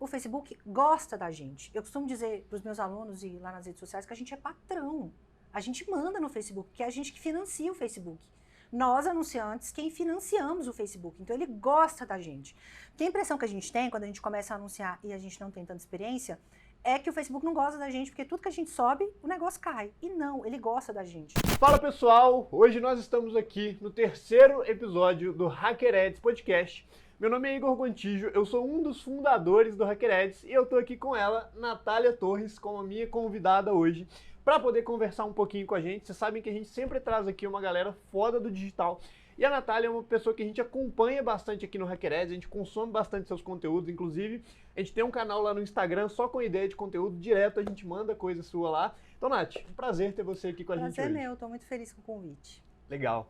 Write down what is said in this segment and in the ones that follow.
o Facebook gosta da gente. Eu costumo dizer para os meus alunos e lá nas redes sociais que a gente é patrão. A gente manda no Facebook, que é a gente que financia o Facebook. Nós, anunciantes, quem financiamos o Facebook. Então, ele gosta da gente. Porque a impressão que a gente tem quando a gente começa a anunciar e a gente não tem tanta experiência é que o Facebook não gosta da gente, porque tudo que a gente sobe, o negócio cai. E não, ele gosta da gente. Fala pessoal, hoje nós estamos aqui no terceiro episódio do HackerEds Podcast. Meu nome é Igor Gontijo, eu sou um dos fundadores do HackerEds e eu tô aqui com ela, Natália Torres, como a minha convidada hoje, para poder conversar um pouquinho com a gente. Vocês sabem que a gente sempre traz aqui uma galera foda do digital. E a Natália é uma pessoa que a gente acompanha bastante aqui no HackerEds, a gente consome bastante seus conteúdos, inclusive a gente tem um canal lá no Instagram só com ideia de conteúdo, direto a gente manda coisa sua lá. Então, Nath, um prazer ter você aqui com a gente hoje. Prazer é meu, tô muito feliz com o convite. Legal.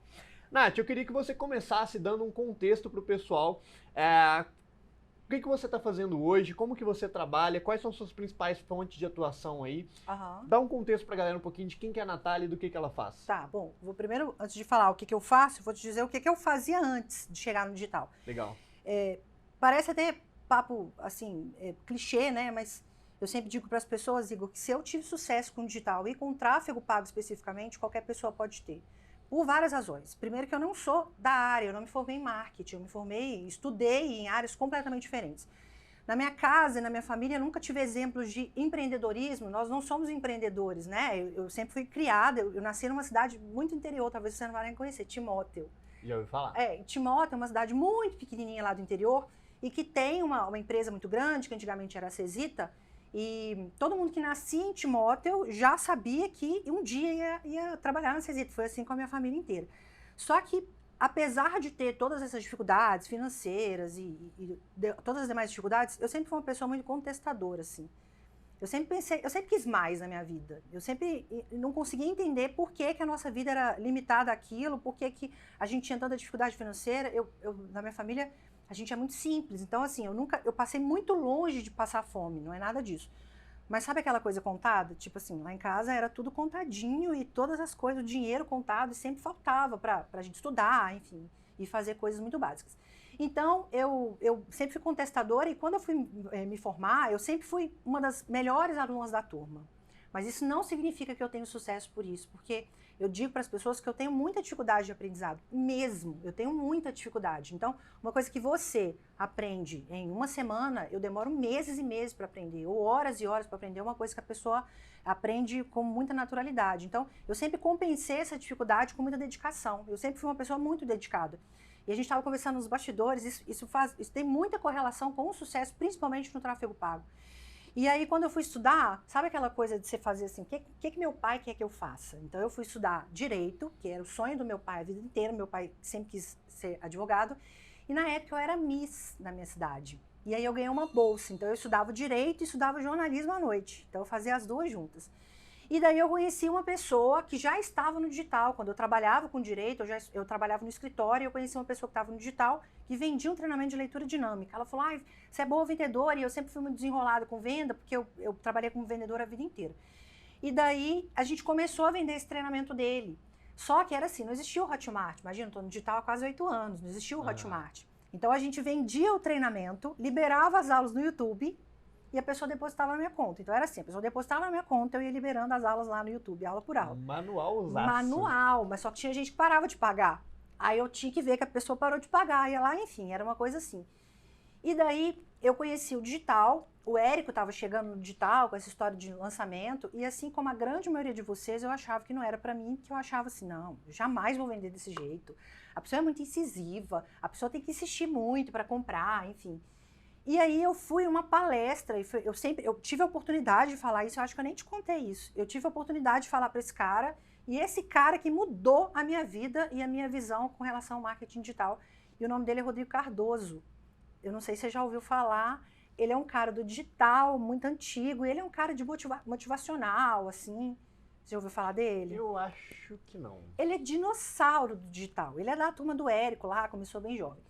Nath, eu queria que você começasse dando um contexto para o pessoal. O que você está fazendo hoje? Como que você trabalha? Quais são suas principais fontes de atuação aí? Dá um contexto para a galera um pouquinho de quem que é a Natália e do que ela faz. Tá, bom. Vou primeiro, antes de falar o que eu faço, vou te dizer o que eu fazia antes de chegar no digital. Legal. Parece até papo, assim, clichê, né? Mas eu sempre digo para as pessoas, Igor, que se eu tive sucesso com o digital e com tráfego pago especificamente, qualquer pessoa pode ter. Por várias razões. Primeiro que eu não sou da área, eu não me formei em marketing, eu me formei, estudei em áreas completamente diferentes. Na minha casa e na minha família eu nunca tive exemplos de empreendedorismo, nós não somos empreendedores, né? Eu sempre fui criada, eu nasci numa cidade muito interior, talvez você não vai nem conhecer, Timóteo. Já ouviu falar? Timóteo é uma cidade muito pequenininha lá do interior e que tem uma empresa muito grande, que antigamente era a Cesita, e todo mundo que nascia em Timóteo já sabia que um dia ia trabalhar na Cesita. Foi assim com a minha família inteira. Só que, apesar de ter todas essas dificuldades financeiras e todas as demais dificuldades, eu sempre fui uma pessoa muito contestadora, assim. Eu sempre quis mais na minha vida. Eu sempre não conseguia entender por que a nossa vida era limitada àquilo, por que a gente tinha tanta dificuldade financeira. Na minha família, a gente é muito simples. Então, assim, eu passei muito longe de passar fome, não é nada disso. Mas sabe aquela coisa contada? Tipo assim, lá em casa era tudo contadinho e todas as coisas, o dinheiro contado, e sempre faltava pra gente estudar, enfim, e fazer coisas muito básicas. Então, eu sempre fui contestadora e quando eu fui me formar, eu sempre fui uma das melhores alunas da turma. Mas isso não significa que eu tenho sucesso por isso, porque eu digo para as pessoas que eu tenho muita dificuldade de aprendizado, mesmo, eu tenho muita dificuldade. Então, uma coisa que você aprende em uma semana, eu demoro meses e meses para aprender, ou horas e horas para aprender, uma coisa que a pessoa aprende com muita naturalidade. Então, eu sempre compensei essa dificuldade com muita dedicação, eu sempre fui uma pessoa muito dedicada. E a gente estava conversando nos bastidores, isso tem muita correlação com o sucesso, principalmente no tráfego pago. E aí, quando eu fui estudar, sabe aquela coisa de você fazer assim, o que meu pai quer que eu faça? Então, eu fui estudar Direito, que era o sonho do meu pai a vida inteira, meu pai sempre quis ser advogado, e na época eu era Miss na minha cidade. E aí eu ganhei uma bolsa, então eu estudava Direito e estudava Jornalismo à noite, então eu fazia as duas juntas. E daí eu conheci uma pessoa que já estava no digital. Quando eu trabalhava com direito, eu trabalhava no escritório e eu conheci uma pessoa que estava no digital que vendia um treinamento de leitura dinâmica. Ela falou, você é boa vendedora, e eu sempre fui muito desenrolada com venda, porque eu trabalhei como vendedora a vida inteira. E daí a gente começou a vender esse treinamento dele. Só que era assim, não existia o Hotmart. Imagina, eu estou no digital há quase 8 anos, não existia o Hotmart. Então a gente vendia o treinamento, liberava as aulas no YouTube, e a pessoa depositava na minha conta. Então era assim, a pessoa depositava na minha conta, eu ia liberando as aulas lá no YouTube, aula por aula. Manualzaço. Manual, mas só que tinha gente que parava de pagar. Aí eu tinha que ver que a pessoa parou de pagar, ia lá, enfim, era uma coisa assim. E daí eu conheci o digital, o Érico estava chegando no digital com essa história de lançamento, e assim como a grande maioria de vocês, eu achava que não era para mim, que eu achava assim, não, eu jamais vou vender desse jeito. A pessoa é muito incisiva, a pessoa tem que insistir muito para comprar, enfim. E aí eu fui uma palestra, e eu tive a oportunidade de falar isso, eu acho que eu nem te contei isso. Eu tive a oportunidade de falar para esse cara, e esse cara que mudou a minha vida e a minha visão com relação ao marketing digital. E o nome dele é Rodrigo Cardoso. Eu não sei se você já ouviu falar, ele é um cara do digital, muito antigo, ele é um cara de motivacional, assim. Você já ouviu falar dele? Eu acho que não. Ele é dinossauro do digital, ele é da turma do Érico lá, começou bem jovem.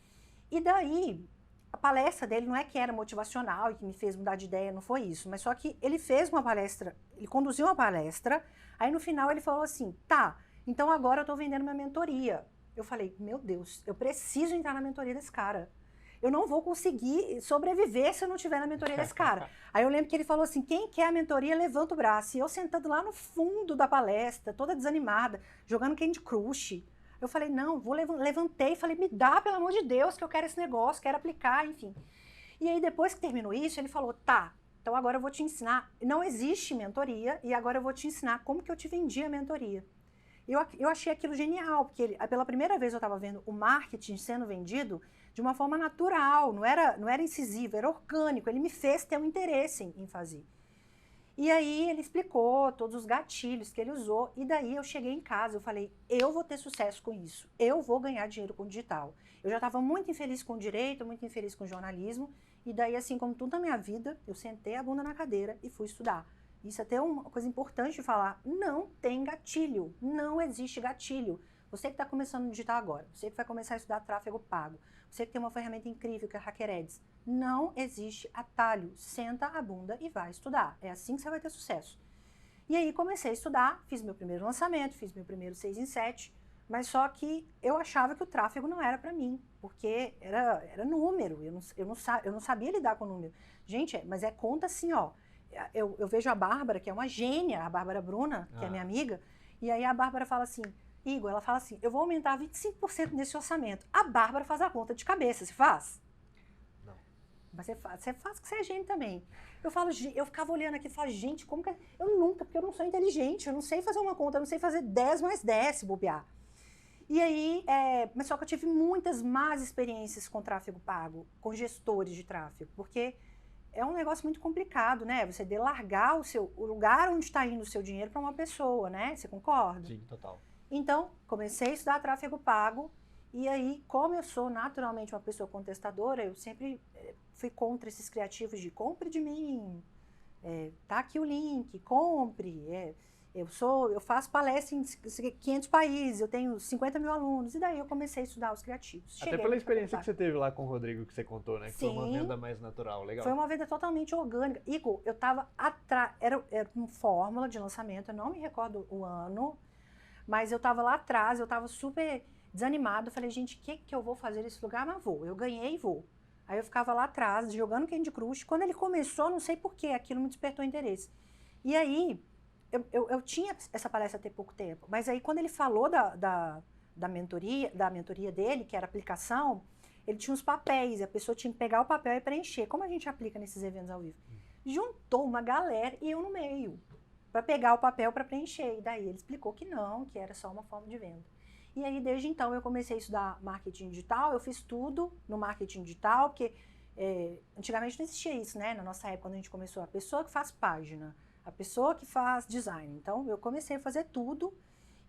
E daí, a palestra dele não é que era motivacional e que me fez mudar de ideia, não foi isso, mas só que ele fez uma palestra, ele conduziu uma palestra, aí no final ele falou assim, tá, então agora eu tô vendendo minha mentoria. Eu falei, meu Deus, eu preciso entrar na mentoria desse cara. eu não vou conseguir sobreviver se eu não tiver na mentoria desse cara. Aí eu lembro que ele falou assim, quem quer a mentoria, levanta o braço. E eu sentando lá no fundo da palestra, toda desanimada, jogando Candy Crush. Eu falei, não, levantei e falei, me dá, pelo amor de Deus, que eu quero esse negócio, quero aplicar, enfim. E aí, depois que terminou isso, ele falou, tá, então agora eu vou te ensinar, não existe mentoria, e agora eu vou te ensinar como que eu te vendi a mentoria. Eu achei aquilo genial, porque pela primeira vez eu estava vendo o marketing sendo vendido de uma forma natural, não era incisivo, era orgânico, ele me fez ter um interesse em fazer. E aí ele explicou todos os gatilhos que ele usou, e daí eu cheguei em casa, eu falei, eu vou ter sucesso com isso, eu vou ganhar dinheiro com o digital. Eu já estava muito infeliz com o direito, muito infeliz com o jornalismo, e daí, assim como tudo na minha vida, eu sentei a bunda na cadeira e fui estudar. Isso é até uma coisa importante de falar, não tem gatilho, não existe gatilho. Você que está começando no digital agora, você que vai começar a estudar tráfego pago, você que tem uma ferramenta incrível que é a HackerEds, não existe atalho, senta a bunda e vai estudar. É assim que você vai ter sucesso. E aí comecei a estudar, fiz meu primeiro lançamento, fiz meu primeiro 6 em 7, mas só que eu achava que o tráfego não era para mim, porque era número, eu não sabia lidar com número. Gente, mas é conta assim, ó. Eu vejo a Bárbara, que é uma gênia, a Bárbara Bruna, que é minha amiga, e aí a Bárbara fala assim, Igor, ela fala assim, eu vou aumentar 25% nesse orçamento. A Bárbara faz a conta de cabeça, você faz? Não. Mas você faz que você é gênio também. Eu ficava olhando aqui e falava, gente, como que... porque eu não sou inteligente, eu não sei fazer uma conta, eu não sei fazer 10 mais 10 se bobear. E aí, mas só que eu tive muitas más experiências com tráfego pago, com gestores de tráfego, porque é um negócio muito complicado, né? Você delargar o lugar onde está indo o seu dinheiro para uma pessoa, né? Você concorda? Sim, total. Então, comecei a estudar tráfego pago, e aí, como eu sou naturalmente uma pessoa contestadora, eu sempre fui contra esses criativos de compre de mim, tá aqui o link, compre, eu faço palestra em 500 países, eu tenho 50 mil alunos, e daí eu comecei a estudar os criativos. Até pela experiência que você teve lá com o Rodrigo, que você contou, né? Que Sim, foi uma venda mais natural, legal. Foi uma venda totalmente orgânica. Igor, eu estava atrás, era uma fórmula de lançamento, eu não me recordo o ano, mas eu estava lá atrás, eu estava super desanimado, falei, gente, o que eu vou fazer nesse lugar? Mas vou, eu ganhei e vou. Aí eu ficava lá atrás, jogando Candy Crush, quando ele começou, não sei porquê, aquilo me despertou interesse. E aí, eu tinha essa palestra há ter pouco tempo, mas aí quando ele falou da mentoria dele, que era aplicação, ele tinha uns papéis, a pessoa tinha que pegar o papel e preencher, como a gente aplica nesses eventos ao vivo. Juntou uma galera e eu no meio, para pegar o papel para preencher, e daí ele explicou que não, que era só uma forma de venda. E aí, desde então, eu comecei a estudar marketing digital, eu fiz tudo no marketing digital, porque antigamente não existia isso, né? Na nossa época, quando a gente começou, a pessoa que faz página, a pessoa que faz design. Então, eu comecei a fazer tudo,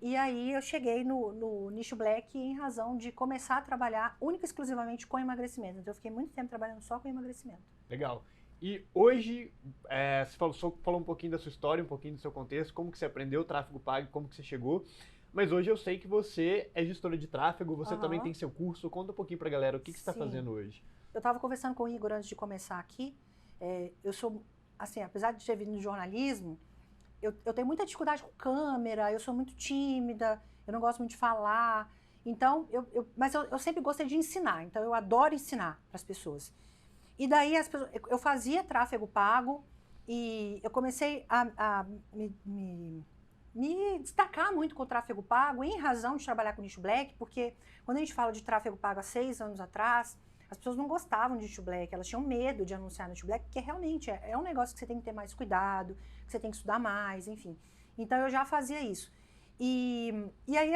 e aí eu cheguei no nicho black em razão de começar a trabalhar única e exclusivamente com emagrecimento. Então, eu fiquei muito tempo trabalhando só com emagrecimento. Legal. E hoje, você falou um pouquinho da sua história, um pouquinho do seu contexto, como que você aprendeu o tráfego pago, como que você chegou. Mas hoje eu sei que você é gestora de tráfego, você também tem seu curso. Conta um pouquinho pra galera o que você está fazendo hoje. Eu estava conversando com o Igor antes de começar aqui. Eu sou, assim, apesar de ter vindo no jornalismo, eu tenho muita dificuldade com câmera, eu sou muito tímida, eu não gosto muito de falar. Então, mas eu sempre gostei de ensinar, então eu adoro ensinar para as pessoas. E daí eu fazia tráfego pago e eu comecei a me destacar muito com o tráfego pago em razão de trabalhar com nicho black, porque quando a gente fala de tráfego pago há 6 anos atrás, as pessoas não gostavam de nicho black, elas tinham medo de anunciar no nicho black, porque realmente é um negócio que você tem que ter mais cuidado, que você tem que estudar mais, enfim. Então eu já fazia isso. E aí,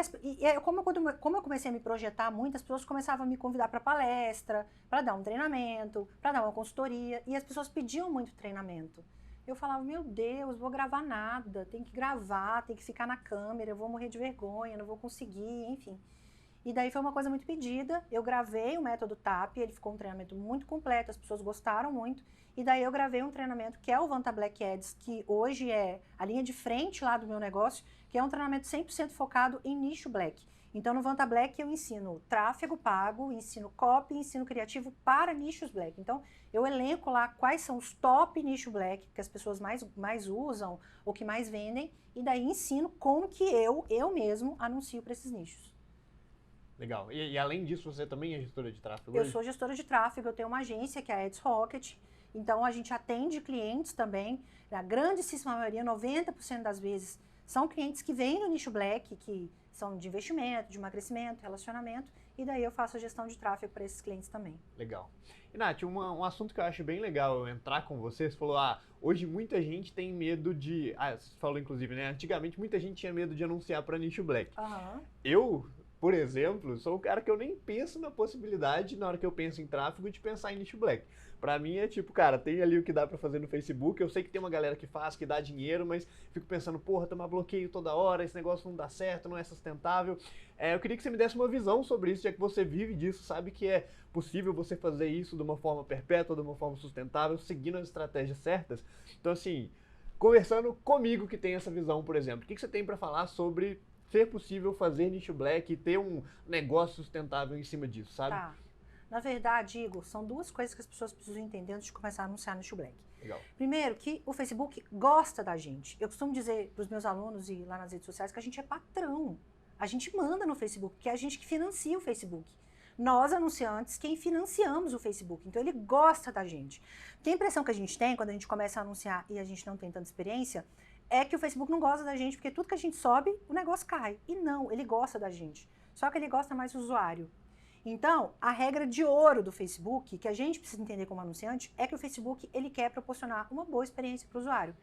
como eu comecei a me projetar, muitas pessoas começavam a me convidar para palestra, para dar um treinamento, para dar uma consultoria, e as pessoas pediam muito treinamento. Eu falava, meu Deus, vou gravar nada, tem que gravar, tem que ficar na câmera, eu vou morrer de vergonha, não vou conseguir, enfim. E daí foi uma coisa muito pedida, eu gravei o método TAP, ele ficou um treinamento muito completo, as pessoas gostaram muito, e daí eu gravei um treinamento que é o Vanta Black Ads, que hoje é a linha de frente lá do meu negócio, que é um treinamento 100% focado em nicho black. Então no Vanta Black eu ensino tráfego pago, ensino copy, ensino criativo para nichos black. Então eu elenco lá quais são os top nicho black que as pessoas mais usam ou que mais vendem, e daí ensino como que eu mesmo anuncio para esses nichos. Legal. E além disso, você também é gestora de tráfego Eu hoje? sou gestora de tráfego, eu tenho uma agência que é a Ads Rocket, então a gente atende clientes também, a grandíssima maioria, 90% das vezes, são clientes que vêm no nicho black, que são de investimento, de emagrecimento, relacionamento, e daí eu faço a gestão de tráfego para esses clientes também. Legal. E Nath, um assunto que eu acho bem legal eu entrar com você falou, hoje muita gente tem medo de... você falou inclusive, né? Antigamente muita gente tinha medo de anunciar para nicho black. Uhum. Eu, por exemplo, sou o cara que eu nem penso na possibilidade, na hora que eu penso em tráfego, de pensar em nicho black. Pra mim é tipo, cara, tem ali o que dá pra fazer no Facebook, eu sei que tem uma galera que faz, que dá dinheiro, mas fico pensando, porra, tomar bloqueio toda hora, esse negócio não dá certo, não é sustentável. Eu queria que você me desse uma visão sobre isso, já que você vive disso, sabe que é possível você fazer isso de uma forma perpétua, de uma forma sustentável, seguindo as estratégias certas. Então, assim, conversando comigo que tem essa visão, por exemplo, o que você tem pra falar sobre ser possível fazer nicho black e ter um negócio sustentável em cima disso, sabe? Tá. Na verdade, Igor, são duas coisas que as pessoas precisam entender antes de começar a anunciar no nicho black. Legal. Primeiro, que o Facebook gosta da gente. Eu costumo dizer para os meus alunos e lá nas redes sociais que a gente é patrão. A gente manda no Facebook, que é a gente que financia o Facebook. Nós, anunciantes, quem financiamos o Facebook. Então, ele gosta da gente. Porque a impressão que a gente tem quando a gente começa a anunciar e a gente não tem tanta experiência é que o Facebook não gosta da gente, porque tudo que a gente sobe, o negócio cai. E não, ele gosta da gente. Só que ele gosta mais do usuário. Então, a regra de ouro do Facebook, que a gente precisa entender como anunciante, é que o Facebook ele quer proporcionar uma boa experiência para o usuário.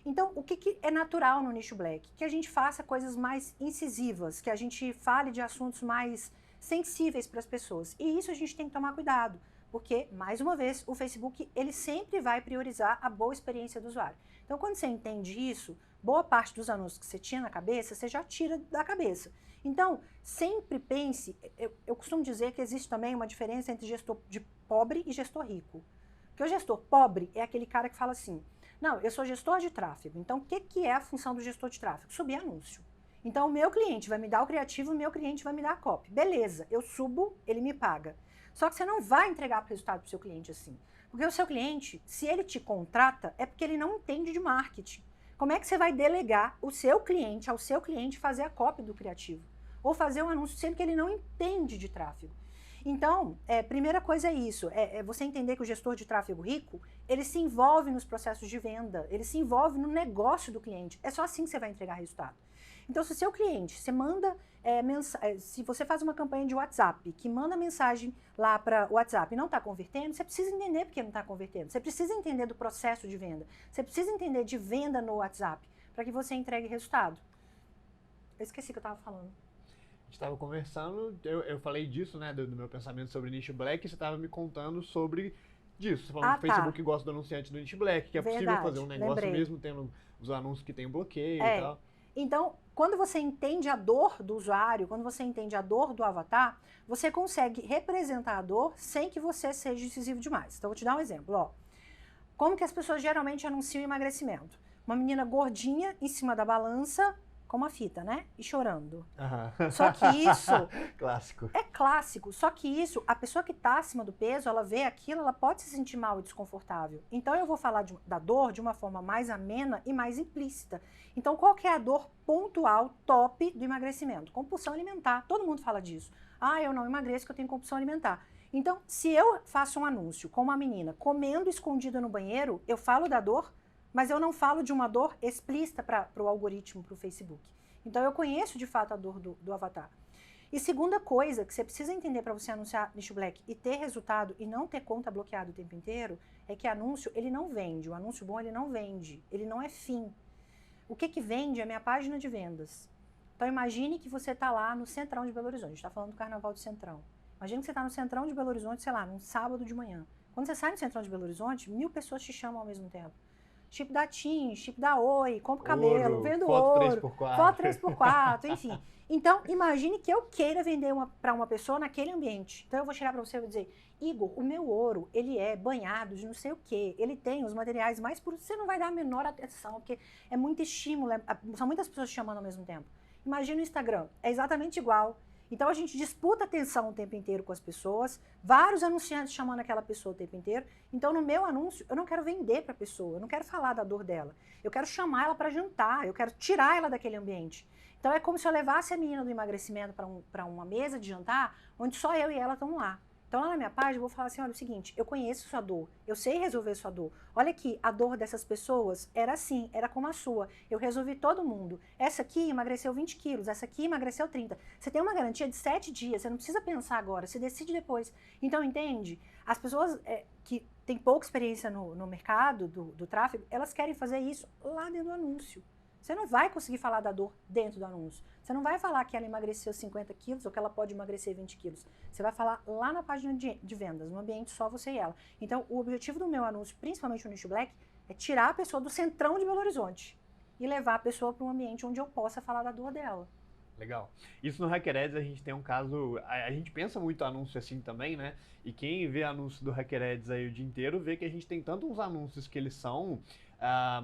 Então, o que é natural no nicho black? Que a gente faça coisas mais incisivas, que a gente fale de assuntos mais sensíveis para as pessoas. E isso a gente tem que tomar cuidado, porque, mais uma vez, o Facebook ele sempre vai priorizar a boa experiência do usuário. Então, quando você entende isso, boa parte dos anúncios que você tinha na cabeça, você já tira da cabeça. Então, sempre pense, eu costumo dizer que existe também uma diferença entre gestor de pobre e gestor rico. Porque o gestor pobre é aquele cara que fala assim, não, eu sou gestor de tráfego, então o que é a função do gestor de tráfego? Subir anúncio. Então, o meu cliente vai me dar o criativo, o meu cliente vai me dar a copy. Beleza, eu subo, ele me paga. Só que você não vai entregar o resultado para o seu cliente assim. Porque o seu cliente, se ele te contrata, é porque ele não entende de marketing. Como é que você vai delegar o seu cliente ao seu cliente fazer a copy do criativo? Ou fazer um anúncio sendo que ele não entende de tráfego. Então, primeira coisa é isso, é você entender que o gestor de tráfego rico, ele se envolve nos processos de venda, ele se envolve no negócio do cliente. É só assim que você vai entregar resultado. Então, se o seu cliente, você manda, se você faz uma campanha de WhatsApp, que manda mensagem lá para o WhatsApp e não está convertendo, você precisa entender porque não está convertendo. Você precisa entender do processo de venda. Você precisa entender de venda no WhatsApp, para que você entregue resultado. Eu esqueci o que eu estava falando. A gente estava conversando, eu falei disso, né, do meu pensamento sobre nicho black, e você estava me contando sobre disso. Você falando que o Facebook gosta do anunciante do nicho black, que é possível fazer um negócio mesmo tendo os anúncios que tem bloqueio e tal. Então, quando você entende a dor do usuário, quando você entende a dor do avatar, você consegue representar a dor sem que você seja decisivo demais. Então, eu vou te dar um exemplo. Ó. Como que as pessoas geralmente anunciam emagrecimento? Uma menina gordinha em cima da balança, com uma fita, né? E chorando. Uhum. Só que isso... Clássico. É clássico. Só que isso, a pessoa que está acima do peso, ela vê aquilo, ela pode se sentir mal e desconfortável. Então, eu vou falar da dor de uma forma mais amena e mais implícita. Então, qual que é a dor pontual, top do emagrecimento? Compulsão alimentar. Todo mundo fala disso. Ah, eu não emagreço porque eu tenho compulsão alimentar. Então, se eu faço um anúncio com uma menina comendo escondida no banheiro, eu falo da dor, mas eu não falo de uma dor explícita para o algoritmo, para o Facebook. Então, eu conheço de fato a dor do avatar. E segunda coisa que você precisa entender para você anunciar nicho black e ter resultado e não ter conta bloqueada o tempo inteiro, é que anúncio, ele não vende. O anúncio bom, ele não vende. Ele não é fim. O que vende é a minha página de vendas. Então, imagine que você está lá no Centrão de Belo Horizonte. A gente está falando do Carnaval do Centrão. Imagine que você está no Centrão de Belo Horizonte, sei lá, num sábado de manhã. Quando você sai no Centrão de Belo Horizonte, 1000 pessoas te chamam ao mesmo tempo. Chip da TIM, chip da Oi, compro cabelo, vendo foto ouro, 3x4. foto 3x4, enfim. Então, imagine que eu queira vender para uma pessoa naquele ambiente. Então, eu vou chegar para você e vou dizer, Igor, o meu ouro, ele é banhado de não sei o quê, ele tem os materiais mais puros, você não vai dar a menor atenção, porque é muito estímulo, são muitas pessoas te chamando ao mesmo tempo. Imagina o Instagram, é exatamente igual. Então a gente disputa atenção o tempo inteiro com as pessoas, vários anunciantes chamando aquela pessoa o tempo inteiro. Então no meu anúncio eu não quero vender para a pessoa, eu não quero falar da dor dela. Eu quero chamar ela para jantar, eu quero tirar ela daquele ambiente. Então é como se eu levasse a menina do emagrecimento para uma mesa de jantar, onde só eu e ela estão lá. Então lá na minha página eu vou falar assim, olha, é o seguinte, eu conheço sua dor, eu sei resolver sua dor. Olha aqui, a dor dessas pessoas era assim, era como a sua. Eu resolvi todo mundo. Essa aqui emagreceu 20 quilos, essa aqui emagreceu 30. Você tem uma garantia de 7 dias, você não precisa pensar agora, você decide depois. Então, entende? As pessoas que têm pouca experiência no mercado do tráfego, elas querem fazer isso lá dentro do anúncio. Você não vai conseguir falar da dor dentro do anúncio. Você não vai falar que ela emagreceu 50 quilos ou que ela pode emagrecer 20 quilos. Você vai falar lá na página de vendas, no ambiente só você e ela. Então, o objetivo do meu anúncio, principalmente no Nicho Black, é tirar a pessoa do centrão de Belo Horizonte e levar a pessoa para um ambiente onde eu possa falar da dor dela. Legal. Isso no Hacker Ads a gente tem um caso, a gente pensa muito anúncio assim também, né? E quem vê anúncio do Hacker Ads aí o dia inteiro vê que a gente tem tanto uns anúncios que eles são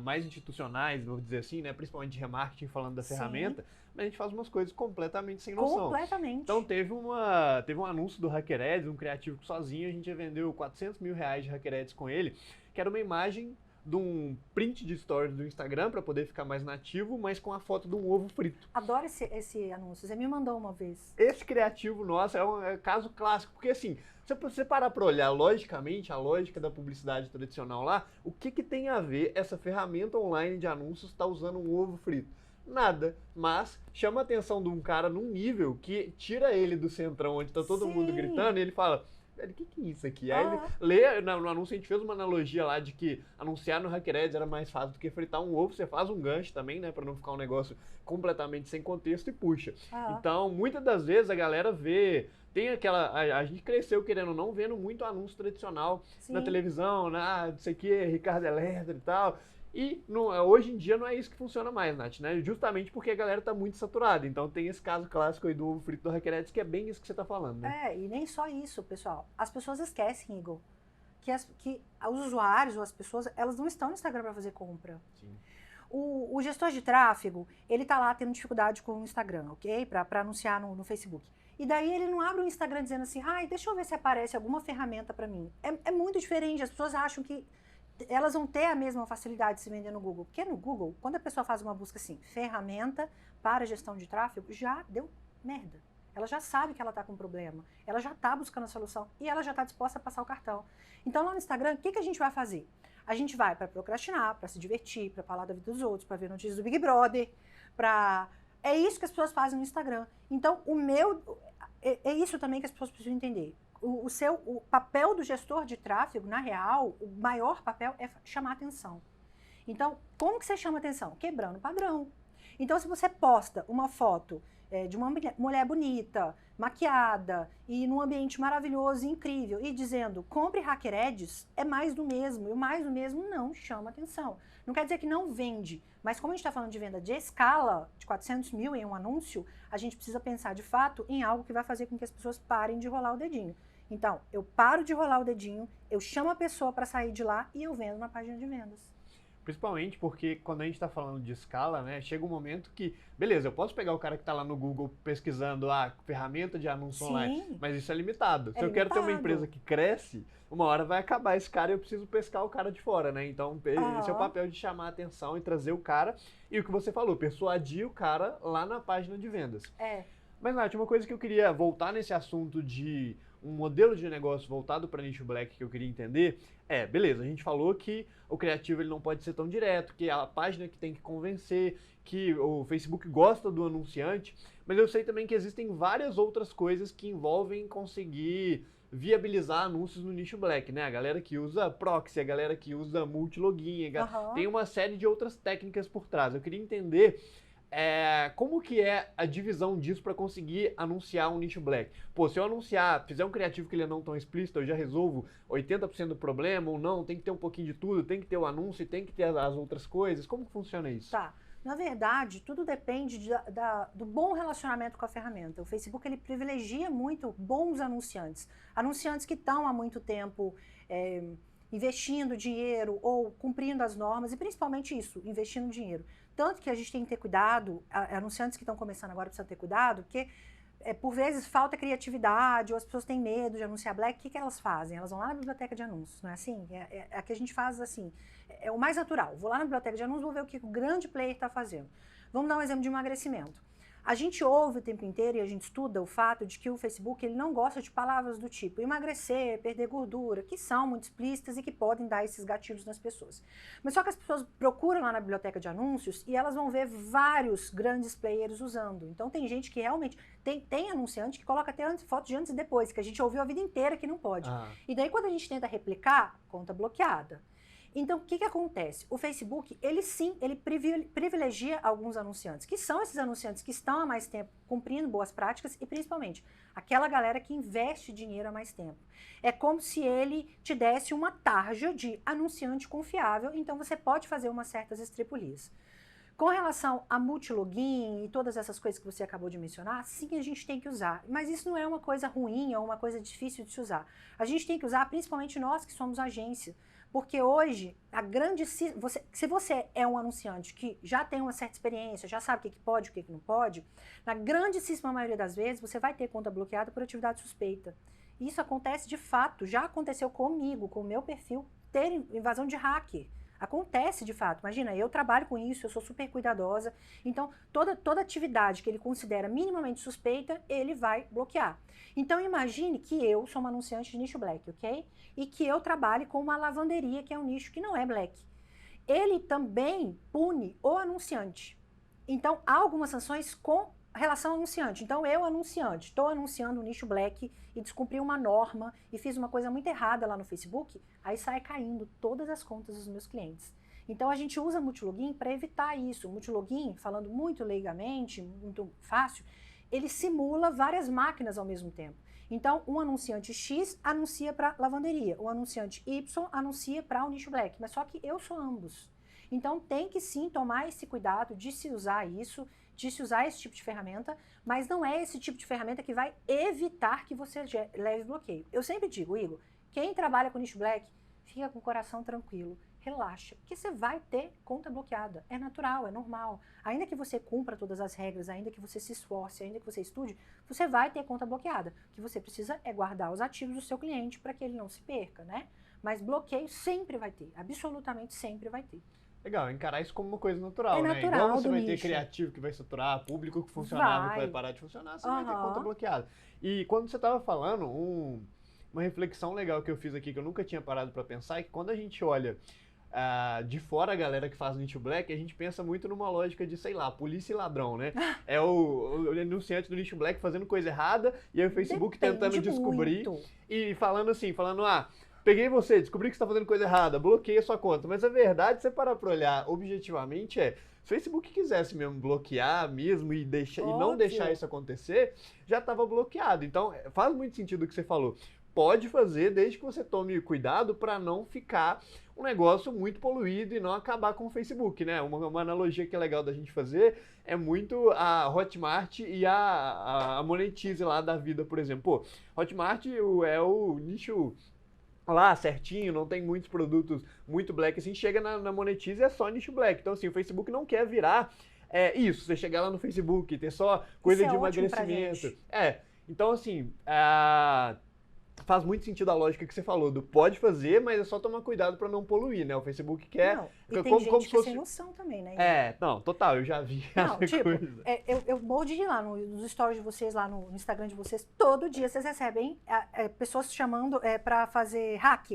mais institucionais, vou dizer assim, né? Principalmente de remarketing, falando da ferramenta, mas a gente faz umas coisas completamente sem noção. Completamente. Então teve um anúncio do Hacker Ads, um criativo que sozinho a gente já vendeu R$400 mil de Hacker Ads com ele, que era uma imagem de um print de stories do Instagram para poder ficar mais nativo, mas com a foto de um ovo frito. Adoro esse anúncio, você me mandou uma vez. Esse criativo nosso é um caso clássico, porque assim, se você parar para olhar logicamente, a lógica da publicidade tradicional lá, o que tem a ver essa ferramenta online de anúncios estar usando um ovo frito? Nada, mas chama a atenção de um cara num nível que tira ele do centrão, onde tá todo mundo gritando, e ele fala... Velho, o que é isso aqui? Aí ele lê, no anúncio a gente fez uma analogia lá de que anunciar no Hacker Ads era mais fácil do que fritar um ovo, você faz um gancho também, né, pra não ficar um negócio completamente sem contexto e puxa. Então, muitas das vezes a galera vê, tem aquela, a gente cresceu querendo ou não, vendo muito anúncio tradicional na televisão, não sei o que, Ricardo Eletro e tal. E hoje em dia não é isso que funciona mais, Nath, né? Justamente porque a galera tá muito saturada. Então tem esse caso clássico aí do ovo frito do Hacker Ads, que é bem isso que você tá falando, né? E nem só isso, pessoal. As pessoas esquecem, Igor, que os usuários ou as pessoas, elas não estão no Instagram para fazer compra. Sim. O gestor de tráfego, ele tá lá tendo dificuldade com o Instagram, ok? Para anunciar no Facebook. E daí ele não abre o Instagram dizendo assim, deixa eu ver se aparece alguma ferramenta para mim. É muito diferente. As pessoas acham que elas vão ter a mesma facilidade de se vender no Google. Porque no Google, quando a pessoa faz uma busca assim, ferramenta para gestão de tráfego, já deu merda. Ela já sabe que ela está com problema. Ela já está buscando a solução e ela já está disposta a passar o cartão. Então lá no Instagram, o que a gente vai fazer? A gente vai para procrastinar, para se divertir, para falar da vida dos outros, para ver notícias do Big Brother, É isso que as pessoas fazem no Instagram. Então, é isso também que as pessoas precisam entender. O papel do gestor de tráfego, na real, o maior papel é chamar atenção. Então, como que você chama atenção? Quebrando padrão. Então, se você posta uma foto de uma mulher bonita, maquiada, e num ambiente maravilhoso e incrível, e dizendo, compre Hacker Ads, é mais do mesmo. E o mais do mesmo não chama atenção. Não quer dizer que não vende, mas como a gente está falando de venda de escala, de 400 mil em um anúncio, a gente precisa pensar, de fato, em algo que vai fazer com que as pessoas parem de rolar o dedinho. Então, eu paro de rolar o dedinho, eu chamo a pessoa para sair de lá e eu vendo na página de vendas. Principalmente porque quando a gente está falando de escala, né, chega um momento que, beleza, eu posso pegar o cara que está lá no Google pesquisando ferramenta de anúncio online, mas isso é limitado. Se eu quero ter uma empresa que cresce, uma hora vai acabar esse cara e eu preciso pescar o cara de fora, né? Então, esse é o papel de chamar a atenção e trazer o cara. E o que você falou, persuadir o cara lá na página de vendas. Mas, Nath, uma coisa que eu queria voltar nesse assunto de um modelo de negócio voltado para nicho black que eu queria entender beleza, a gente falou que o criativo ele não pode ser tão direto, que a página que tem que convencer, que o Facebook gosta do anunciante, mas eu sei também que existem várias outras coisas que envolvem conseguir viabilizar anúncios no nicho black, né? A galera que usa proxy, a galera que usa multilogin, tem uma série de outras técnicas por trás. Eu queria entender como que é a divisão disso para conseguir anunciar um nicho black? Pô, se eu fizer um criativo que ele é não tão explícito, eu já resolvo 80% do problema, ou não, tem que ter um pouquinho de tudo, tem que ter o anúncio, tem que ter as outras coisas. Como que funciona isso? Tá. Na verdade, tudo depende do bom relacionamento com a ferramenta. O Facebook, ele privilegia muito bons anunciantes. Anunciantes que estão há muito tempo investindo dinheiro ou cumprindo as normas, e principalmente isso, investindo dinheiro. Tanto que a gente tem que ter cuidado, anunciantes que estão começando agora precisam ter cuidado, porque por vezes falta criatividade, ou as pessoas têm medo de anunciar black, o que elas fazem? Elas vão lá na biblioteca de anúncios, não é assim? É que a gente faz assim, é o mais natural. Vou lá na biblioteca de anúncios, vou ver o que o grande player está fazendo. Vamos dar um exemplo de emagrecimento. A gente ouve o tempo inteiro e a gente estuda o fato de que o Facebook ele não gosta de palavras do tipo emagrecer, perder gordura, que são muito explícitas e que podem dar esses gatilhos nas pessoas. Mas só que as pessoas procuram lá na biblioteca de anúncios e elas vão ver vários grandes players usando. Então tem gente que realmente, tem anunciante que coloca até foto de antes e depois, que a gente ouviu a vida inteira que não pode. E daí quando a gente tenta replicar, conta bloqueada. Então, o que acontece? O Facebook, ele sim, ele privilegia alguns anunciantes, que são esses anunciantes que estão há mais tempo cumprindo boas práticas e, principalmente, aquela galera que investe dinheiro há mais tempo. É como se ele te desse uma tarja de anunciante confiável, então você pode fazer umas certas estripulias. Com relação a multilogin e todas essas coisas que você acabou de mencionar, sim, a gente tem que usar. Mas isso não é uma coisa ruim ou uma coisa difícil de se usar. A gente tem que usar, principalmente nós que somos agência. Porque hoje, se você é um anunciante que já tem uma certa experiência, já sabe o que pode e o que não pode, na grandíssima maioria das vezes, você vai ter conta bloqueada por atividade suspeita. Isso acontece de fato, já aconteceu comigo, com o meu perfil, ter invasão de hacker. Acontece de fato. Imagina, eu trabalho com isso, eu sou super cuidadosa. Então, toda atividade que ele considera minimamente suspeita, ele vai bloquear. Então, imagine que eu sou uma anunciante de nicho black, ok? E que eu trabalhe com uma lavanderia, que é um nicho que não é black. Ele também pune o anunciante. Então, há algumas sanções com relação ao anunciante. Então, eu, anunciante, estou anunciando um nicho black e descumpri uma norma e fiz uma coisa muito errada lá no Facebook, aí sai caindo todas as contas dos meus clientes. Então, a gente usa multilogin para evitar isso. O multilogin, falando muito leigamente, muito fácil, ele simula várias máquinas ao mesmo tempo. Então, um anunciante X anuncia para lavanderia, o anunciante Y anuncia para o nicho black, mas só que eu sou ambos. Então, tem que sim tomar esse cuidado de se usar isso, de se usar esse tipo de ferramenta, mas não é esse tipo de ferramenta que vai evitar que você leve bloqueio. Eu sempre digo, Igor, quem trabalha com nicho black, fica com o coração tranquilo, relaxa, porque você vai ter conta bloqueada. É natural, é normal. Ainda que você cumpra todas as regras, ainda que você se esforce, ainda que você estude, você vai ter conta bloqueada. O que você precisa é guardar os ativos do seu cliente para que ele não se perca, né? Mas bloqueio sempre vai ter, absolutamente sempre vai ter. Legal, encarar isso como uma coisa natural, é né? Natural, igual você vai nicho. ter criativo que vai saturar, público que funcionava que vai parar de funcionar, você vai ter conta bloqueada. E quando você estava falando, uma reflexão legal que eu fiz aqui, que eu nunca tinha parado para pensar, é que quando a gente olha de fora a galera que faz nicho black, a gente pensa muito numa lógica de, sei lá, polícia e ladrão, né? É o anunciante do nicho black fazendo coisa errada, e aí o Facebook tentando descobrir e falando, peguei você, descobri que você está fazendo coisa errada, bloqueei a sua conta. Mas a verdade, se você parar para olhar objetivamente, se o Facebook quisesse mesmo bloquear mesmo e não deixar isso acontecer, já estava bloqueado. Então, faz muito sentido o que você falou. Pode fazer, desde que você tome cuidado para não ficar um negócio muito poluído e não acabar com o Facebook, né? Uma analogia que é legal da gente fazer é muito a Hotmart e a Monetize lá da vida, por exemplo. Pô, Hotmart é o nicho lá certinho, não tem muitos produtos muito black, assim, chega na Monetize é só nicho black. Então, assim, o Facebook não quer virar isso, você chegar lá no Facebook, ter só coisa de emagrecimento. Então, assim, faz muito sentido a lógica que você falou, do pode fazer, mas é só tomar cuidado para não poluir, né? O Facebook quer... Não, e tem gente que é sem noção também, né? Não, total, eu já vi essa coisa. Eu morro de rir lá nos stories de vocês, lá no Instagram de vocês, todo dia vocês recebem pessoas chamando para fazer hack,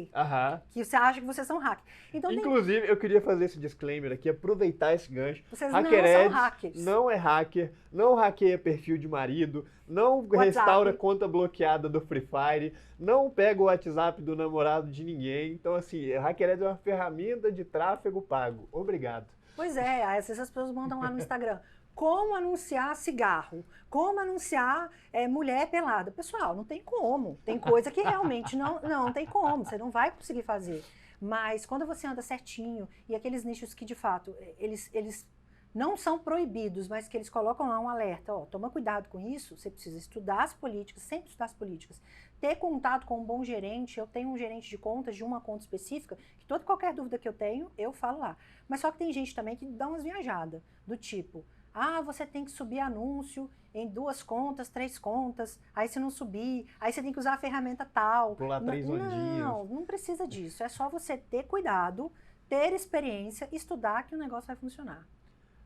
que você acha que vocês são hack. Então, inclusive, eu queria fazer esse disclaimer aqui, aproveitar esse gancho. Vocês não são hackers. Não é hacker, não hackeia perfil de marido, não restaura conta bloqueada do Free Fire, não pega o WhatsApp do namorado de ninguém. Então, assim, HackerEds é uma ferramenta de tráfego pago. Obrigado. Pois é, aí as pessoas mandam lá no Instagram. Como anunciar cigarro? Como anunciar mulher pelada? Pessoal, não tem como. Tem coisa que realmente não tem como. Você não vai conseguir fazer. Mas quando você anda certinho, e aqueles nichos que, de fato, eles não são proibidos, mas que eles colocam lá um alerta, toma cuidado com isso, você precisa estudar as políticas, sempre estudar as políticas, ter contato com um bom gerente. Eu tenho um gerente de contas de uma conta específica, que qualquer dúvida que eu tenho, eu falo lá. Mas só que tem gente também que dá umas viajadas, do tipo, Ah, você tem que subir anúncio em 2 contas, 3 contas, aí se não subir, aí você tem que usar a ferramenta tal. Pular 3 ondinhas. Não precisa disso. É só você ter cuidado, ter experiência, estudar que o negócio vai funcionar.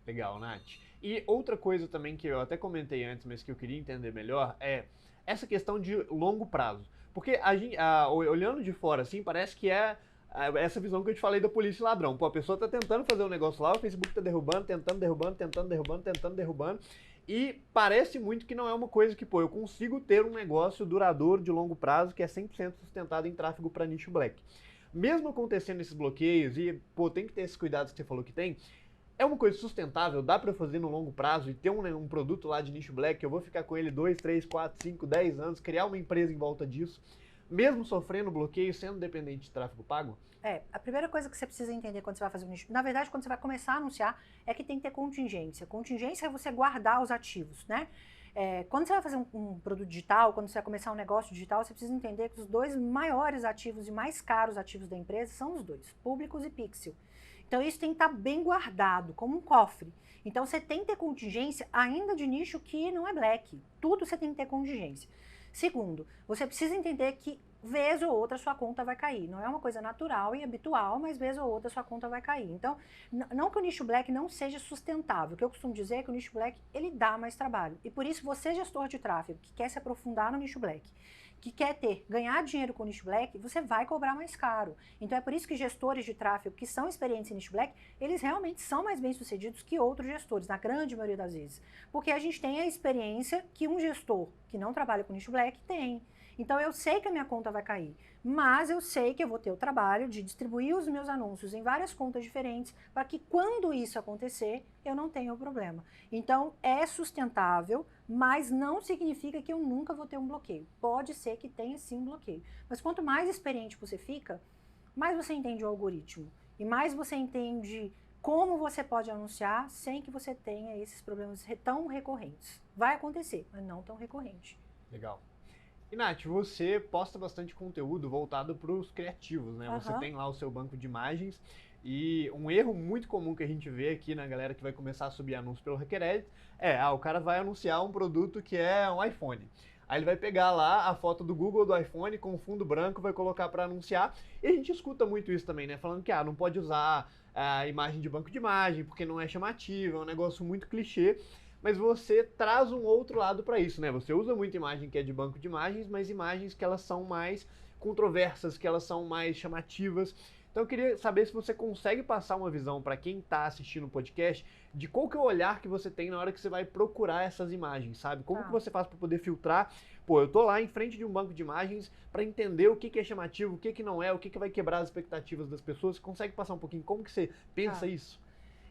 Legal, Nath. E outra coisa também que eu até comentei antes, mas que eu queria entender melhor, é essa questão de longo prazo. Porque olhando de fora, assim, parece que é essa visão que eu te falei da polícia e ladrão. Pô, a pessoa tá tentando fazer um negócio lá, o Facebook tá derrubando, tentando derrubando. E parece muito que não é uma coisa que, pô, eu consigo ter um negócio duradouro de longo prazo que é 100% sustentado em tráfego para nicho black. Mesmo acontecendo esses bloqueios e, pô, tem que ter esses cuidados que você falou que tem, é uma coisa sustentável, dá para fazer no longo prazo e ter um produto lá de nicho black, eu vou ficar com ele 2, 3, 4, 5, 10 anos, criar uma empresa em volta disso, mesmo sofrendo bloqueio, sendo dependente de tráfego pago? A primeira coisa que você precisa entender quando você vai fazer um nicho, na verdade, quando você vai começar a anunciar, é que tem que ter contingência. Contingência é você guardar os ativos, né? Quando você vai fazer um produto digital, quando você vai começar um negócio digital, você precisa entender que os 2 maiores ativos e mais caros ativos da empresa são os 2, públicos e pixel. Então, isso tem que estar bem guardado, como um cofre. Então, você tem que ter contingência ainda de nicho que não é black. Tudo você tem que ter contingência. Segundo, você precisa entender que vez ou outra sua conta vai cair. Não é uma coisa natural e habitual, mas vez ou outra sua conta vai cair. Então, não que o nicho black não seja sustentável. O que eu costumo dizer é que o nicho black, ele dá mais trabalho. E por isso, você, gestor de tráfego, que quer se aprofundar no nicho black, que quer ganhar dinheiro com o nicho black, você vai cobrar mais caro. Então é por isso que gestores de tráfego que são experientes em nicho black, eles realmente são mais bem-sucedidos que outros gestores, na grande maioria das vezes. Porque a gente tem a experiência que um gestor que não trabalha com nicho black tem. Então eu sei que a minha conta vai cair, mas eu sei que eu vou ter o trabalho de distribuir os meus anúncios em várias contas diferentes para que quando isso acontecer, eu não tenha o problema. Então é sustentável, mas não significa que eu nunca vou ter um bloqueio. Pode ser que tenha sim um bloqueio. Mas quanto mais experiente você fica, mais você entende o algoritmo e mais você entende como você pode anunciar sem que você tenha esses problemas tão recorrentes. Vai acontecer, mas não tão recorrente. Legal. E, Nath, você posta bastante conteúdo voltado para os criativos, né? Você tem lá o seu banco de imagens e um erro muito comum que a gente vê aqui na galera que vai começar a subir anúncios pelo HackerEdit o cara vai anunciar um produto que é um iPhone. Aí ele vai pegar lá a foto do Google do iPhone com fundo branco, vai colocar para anunciar. E a gente escuta muito isso também, né? Falando que não pode usar a imagem de banco de imagem porque não é chamativo, é um negócio muito clichê. Mas você traz um outro lado para isso, né? Você usa muita imagem que é de banco de imagens, mas imagens que elas são mais controversas, que elas são mais chamativas. Então eu queria saber se você consegue passar uma visão para quem está assistindo o podcast de qual que é o olhar que você tem na hora que você vai procurar essas imagens, sabe? Como que você faz para poder filtrar? Pô, eu tô lá em frente de um banco de imagens para entender o que é chamativo, o que não é, o que vai quebrar as expectativas das pessoas. Você consegue passar um pouquinho como que você pensa isso?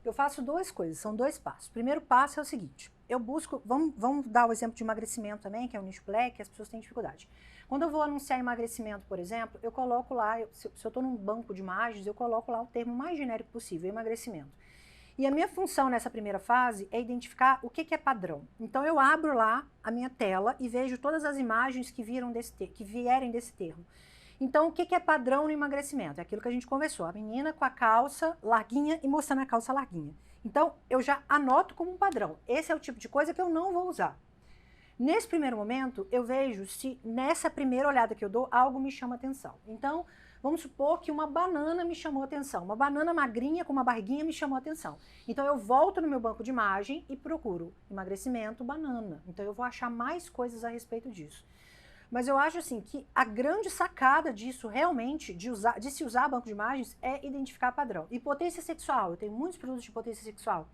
Eu faço 2 coisas, são 2 passos. O primeiro passo é o seguinte, eu busco, vamos dar o exemplo de emagrecimento também, que é o nicho black, que as pessoas têm dificuldade. Quando eu vou anunciar emagrecimento, por exemplo, eu coloco lá, se eu estou num banco de imagens, eu coloco lá o termo mais genérico possível, emagrecimento. E a minha função nessa primeira fase é identificar o que é padrão. Então eu abro lá a minha tela e vejo todas as imagens que vierem desse termo. Então, o que é padrão no emagrecimento? É aquilo que a gente conversou, a menina com a calça larguinha e mostrando a calça larguinha. Então, eu já anoto como um padrão. Esse é o tipo de coisa que eu não vou usar. Nesse primeiro momento, eu vejo se nessa primeira olhada que eu dou, algo me chama atenção. Então, vamos supor que uma banana me chamou atenção. Uma banana magrinha com uma barriguinha me chamou atenção. Então, eu volto no meu banco de imagem e procuro emagrecimento, banana. Então, eu vou achar mais coisas a respeito disso. Mas eu acho assim que a grande sacada disso realmente, de se usar banco de imagens, é identificar padrão. Impotência sexual, eu tenho muitos produtos de impotência sexual.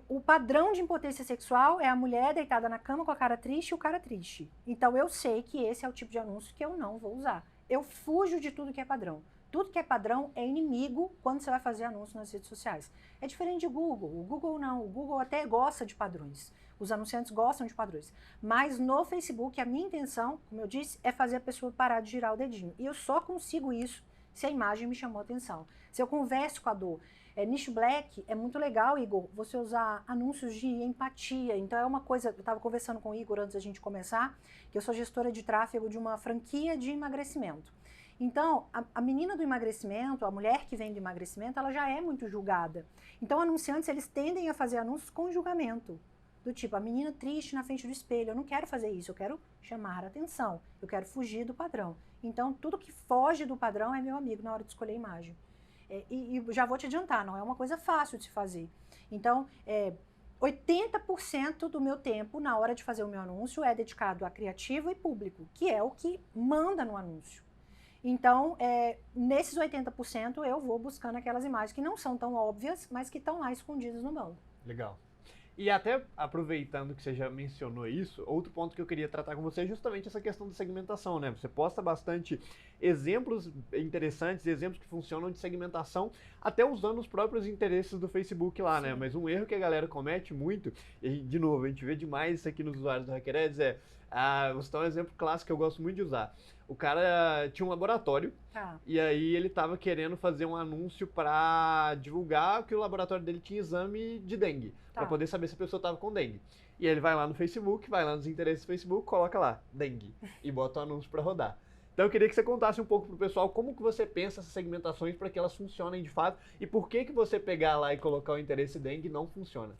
O padrão de impotência sexual é a mulher deitada na cama com a cara triste e o cara triste. Então eu sei que esse é o tipo de anúncio que eu não vou usar. Eu fujo de tudo que é padrão. Tudo que é padrão é inimigo quando você vai fazer anúncio nas redes sociais. É diferente de Google. O Google não. O Google até gosta de padrões. Os anunciantes gostam de padrões. Mas no Facebook, a minha intenção, como eu disse, é fazer a pessoa parar de girar o dedinho. E eu só consigo isso se a imagem me chamou a atenção. Se eu converso com a dor. Nicho black é muito legal, Igor, você usar anúncios de empatia. Então é uma coisa, eu estava conversando com o Igor antes da gente começar, que eu sou gestora de tráfego de uma franquia de emagrecimento. Então, a menina do emagrecimento, a mulher que vem do emagrecimento, ela já é muito julgada. Então, anunciantes, eles tendem a fazer anúncios com julgamento. Do tipo, a menina triste na frente do espelho, eu não quero fazer isso, eu quero chamar a atenção, eu quero fugir do padrão. Então, tudo que foge do padrão é meu amigo na hora de escolher a imagem. E já vou te adiantar, não é uma coisa fácil de se fazer. Então, 80% do meu tempo na hora de fazer o meu anúncio é dedicado a criativo e público, que é o que manda no anúncio. Então, nesses 80% eu vou buscando aquelas imagens que não são tão óbvias, mas que estão lá escondidas no banco. Legal. E até aproveitando que você já mencionou isso, outro ponto que eu queria tratar com você é justamente essa questão da segmentação, né? Você posta bastante exemplos interessantes, exemplos que funcionam de segmentação, até usando os próprios interesses do Facebook lá, né? Mas um erro que a galera comete muito, e de novo, a gente vê demais isso aqui nos usuários do HackerEds, vou citar um exemplo clássico que eu gosto muito de usar. O cara tinha um laboratório, e aí ele estava querendo fazer um anúncio para divulgar que o laboratório dele tinha exame de dengue, para poder saber se a pessoa estava com dengue. E aí ele vai lá no Facebook, vai lá nos interesses do Facebook, coloca lá, dengue, e bota o anúncio para rodar. Então eu queria que você contasse um pouco pro pessoal como que você pensa essas segmentações para que elas funcionem de fato, e por que você pegar lá e colocar o interesse dengue não funciona.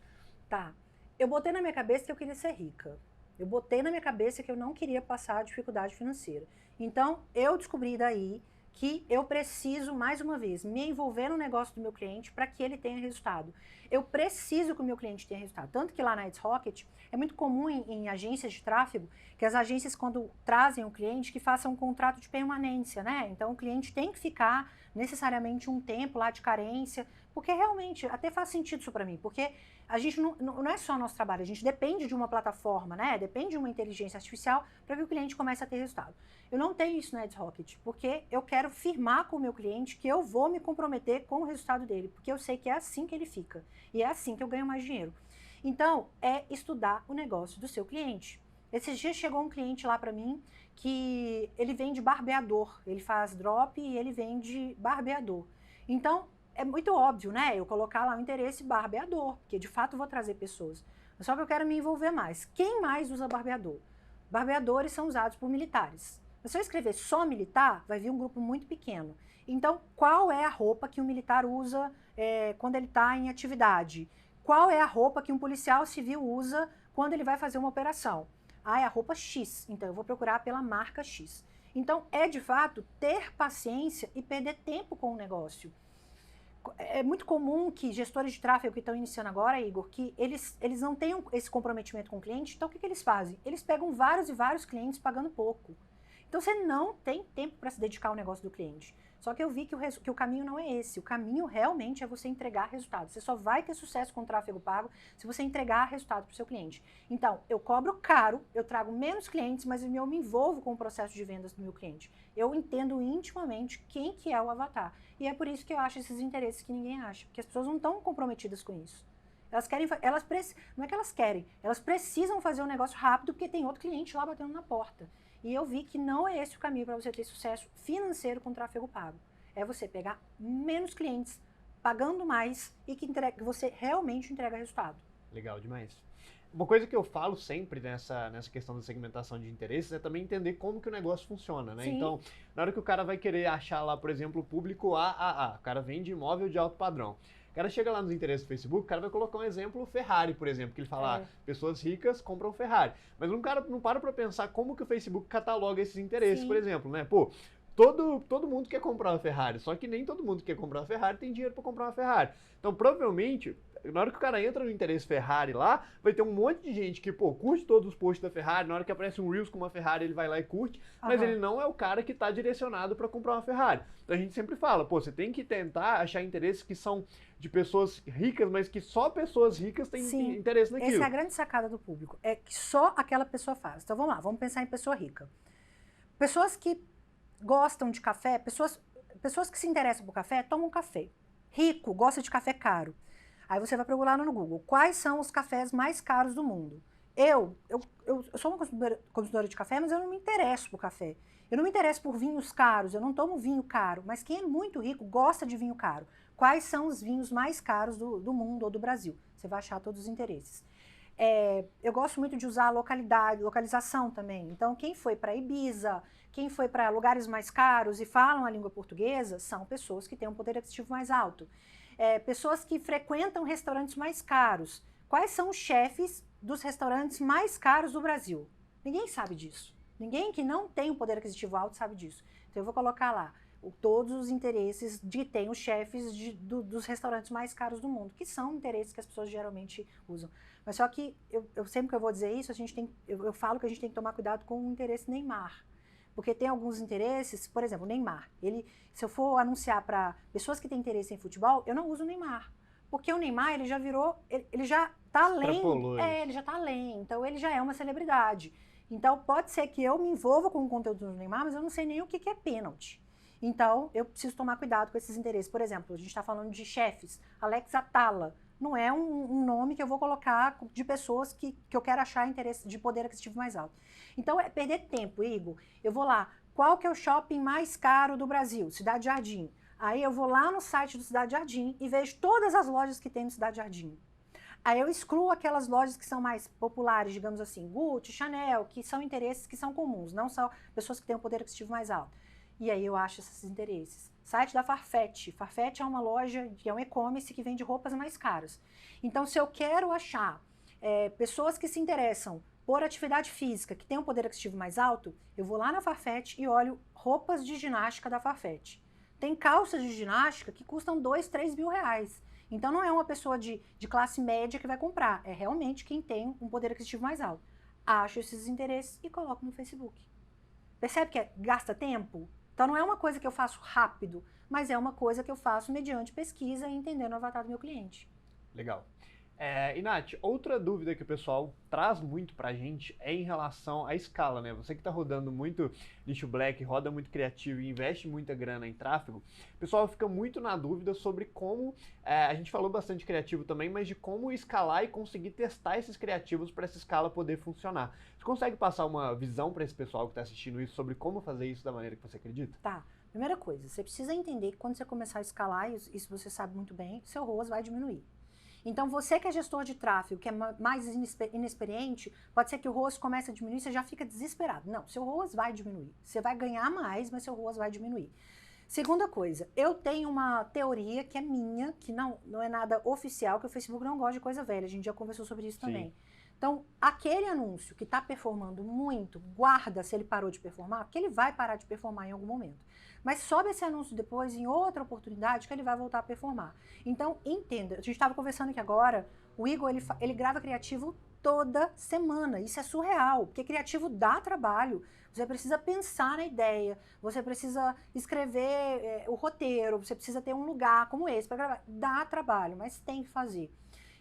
Tá. Eu botei na minha cabeça que eu queria ser rica. Eu botei na minha cabeça que eu não queria passar dificuldade financeira. Então, eu descobri daí que eu preciso, mais uma vez, me envolver no negócio do meu cliente para que ele tenha resultado. Eu preciso que o meu cliente tenha resultado. Tanto que lá na Ads Rocket, é muito comum em agências de tráfego, que as agências, quando trazem o cliente, que façam um contrato de permanência, né? Então, o cliente tem que ficar necessariamente um tempo lá de carência, porque realmente até faz sentido isso para mim, porque a gente não é só nosso trabalho, a gente depende de uma plataforma, né? Depende de uma inteligência artificial para que o cliente comece a ter resultado. Eu não tenho isso na Ads Rocket, porque eu quero firmar com o meu cliente que eu vou me comprometer com o resultado dele, porque eu sei que é assim que ele fica, e é assim que eu ganho mais dinheiro. Então, é estudar o negócio do seu cliente. Esses dias chegou um cliente lá para mim que ele vende barbeador, ele faz drop e ele vende barbeador. Então, é muito óbvio, né? Eu colocar lá o interesse barbeador, porque de fato eu vou trazer pessoas. Só que eu quero me envolver mais. Quem mais usa barbeador? Barbeadores são usados por militares. Mas se eu escrever só militar, vai vir um grupo muito pequeno. Então, qual é a roupa que um militar usa quando ele está em atividade? Qual é a roupa que um policial civil usa quando ele vai fazer uma operação? É a roupa X. Então, eu vou procurar pela marca X. Então, é de fato ter paciência e perder tempo com o negócio. É muito comum que gestores de tráfego que estão iniciando agora, Igor, que eles não tenham esse comprometimento com o cliente, então o que eles fazem? Eles pegam vários e vários clientes pagando pouco. Então você não tem tempo para se dedicar ao negócio do cliente. Só que eu vi que o caminho não é esse. O caminho realmente é você entregar resultado. Você só vai ter sucesso com o tráfego pago se você entregar resultado para o seu cliente. Então, eu cobro caro, eu trago menos clientes, mas eu me envolvo com o processo de vendas do meu cliente. Eu entendo intimamente quem que é o avatar. E é por isso que eu acho esses interesses que ninguém acha. Porque as pessoas não estão comprometidas com isso. Não é que elas querem, elas precisam fazer um negócio rápido porque tem outro cliente lá batendo na porta. E eu vi que não é esse o caminho para você ter sucesso financeiro com tráfego pago. É você pegar menos clientes, pagando mais e que você realmente entrega resultado. Legal demais. Uma coisa que eu falo sempre nessa questão da segmentação de interesses é também entender como que o negócio funciona, né? Sim. Então, na hora que o cara vai querer achar lá, por exemplo, o público AAA, o cara vende imóvel de alto padrão. O cara chega lá nos interesses do Facebook, o cara vai colocar um exemplo Ferrari, por exemplo, que ele fala, pessoas ricas compram Ferrari. Mas um cara não para pensar como que o Facebook cataloga esses interesses, por exemplo, né? Pô, todo mundo quer comprar uma Ferrari, só que nem todo mundo que quer comprar uma Ferrari tem dinheiro para comprar uma Ferrari. Então, provavelmente, na hora que o cara entra no interesse Ferrari lá, vai ter um monte de gente que, curte todos os posts da Ferrari, na hora que aparece um Reels com uma Ferrari, ele vai lá e curte, mas ele não é o cara que está direcionado para comprar uma Ferrari. Então a gente sempre fala, você tem que tentar achar interesses que são de pessoas ricas, mas que só pessoas ricas têm interesse naquilo. Essa é a grande sacada do público, é que só aquela pessoa faz. Então vamos lá, vamos pensar em pessoa rica. Pessoas que gostam de café, pessoas que se interessam por café, tomam café. Rico, gosta de café caro. Aí você vai procurar no Google, quais são os cafés mais caros do mundo? Eu sou uma consumidora de café, mas eu não me interesso por café. Eu não me interesso por vinhos caros, eu não tomo vinho caro. Mas quem é muito rico gosta de vinho caro. Quais são os vinhos mais caros do mundo ou do Brasil? Você vai achar todos os interesses. Eu gosto muito de usar localização também. Então, quem foi para Ibiza, quem foi para lugares mais caros e falam a língua portuguesa, são pessoas que têm um poder aquisitivo mais alto. Pessoas que frequentam restaurantes mais caros. Quais são os chefes dos restaurantes mais caros do Brasil? Ninguém sabe disso. Ninguém que não tem um poder aquisitivo alto sabe disso. Então, eu vou colocar lá todos os interesses de tem os chefes dos restaurantes mais caros do mundo, que são interesses que as pessoas geralmente usam. Mas só que, sempre que eu vou dizer isso, eu falo que a gente tem que tomar cuidado com o interesse Neymar. Porque tem alguns interesses, por exemplo, o Neymar. Se eu for anunciar para pessoas que têm interesse em futebol, eu não uso o Neymar. Porque o Neymar, ele já virou, ele já está além. Ele já está além, então ele já é uma celebridade. Então pode ser que eu me envolva com o conteúdo do Neymar, mas eu não sei nem o que é pênalti. Então, eu preciso tomar cuidado com esses interesses. Por exemplo, a gente está falando de chefes. Alex Atala não é um nome que eu vou colocar de pessoas que eu quero achar interesse de poder aquisitivo mais alto. Então, é perder tempo, Igor. Eu vou lá, qual que é o shopping mais caro do Brasil? Cidade Jardim. Aí eu vou lá no site do Cidade Jardim e vejo todas as lojas que tem no Cidade Jardim. Aí eu excluo aquelas lojas que são mais populares, digamos assim, Gucci, Chanel, que são interesses que são comuns, não são pessoas que têm um poder aquisitivo mais alto. E aí eu acho esses interesses. Site da Farfetch. Farfetch é uma loja, é um e-commerce que vende roupas mais caras. Então, se eu quero achar pessoas que se interessam por atividade física, que tem um poder aquisitivo mais alto, eu vou lá na Farfetch e olho roupas de ginástica da Farfetch. Tem calças de ginástica que custam 2, 3 mil reais. Então, não é uma pessoa de classe média que vai comprar. É realmente quem tem um poder aquisitivo mais alto. Acho esses interesses e coloco no Facebook. Percebe que gasta tempo? Então, não é uma coisa que eu faço rápido, mas é uma coisa que eu faço mediante pesquisa e entendendo o avatar do meu cliente. Legal. E Nath, outra dúvida que o pessoal traz muito pra gente é em relação à escala, né? Você que tá rodando muito nicho black, roda muito criativo e investe muita grana em tráfego, o pessoal fica muito na dúvida sobre como, a gente falou bastante de criativo também, mas de como escalar e conseguir testar esses criativos para essa escala poder funcionar. Você consegue passar uma visão para esse pessoal que tá assistindo isso sobre como fazer isso da maneira que você acredita? Tá. Primeira coisa, você precisa entender que quando você começar a escalar, isso você sabe muito bem, seu ROAS vai diminuir. Então, você que é gestor de tráfego, que é mais inexperiente, pode ser que o ROAS comece a diminuir e você já fica desesperado. Não, seu ROAS vai diminuir. Você vai ganhar mais, mas seu ROAS vai diminuir. Segunda coisa, eu tenho uma teoria que é minha, que não é nada oficial, que o Facebook não gosta de coisa velha. A gente já conversou sobre isso também. Então, aquele anúncio que está performando muito, guarda se ele parou de performar, porque ele vai parar de performar em algum momento. Mas sobe esse anúncio depois, em outra oportunidade, que ele vai voltar a performar. Então, entenda. A gente estava conversando aqui agora, o Igor, ele grava criativo toda semana. Isso é surreal, porque criativo dá trabalho. Você precisa pensar na ideia, você precisa escrever o roteiro, você precisa ter um lugar como esse para gravar. Dá trabalho, mas tem que fazer.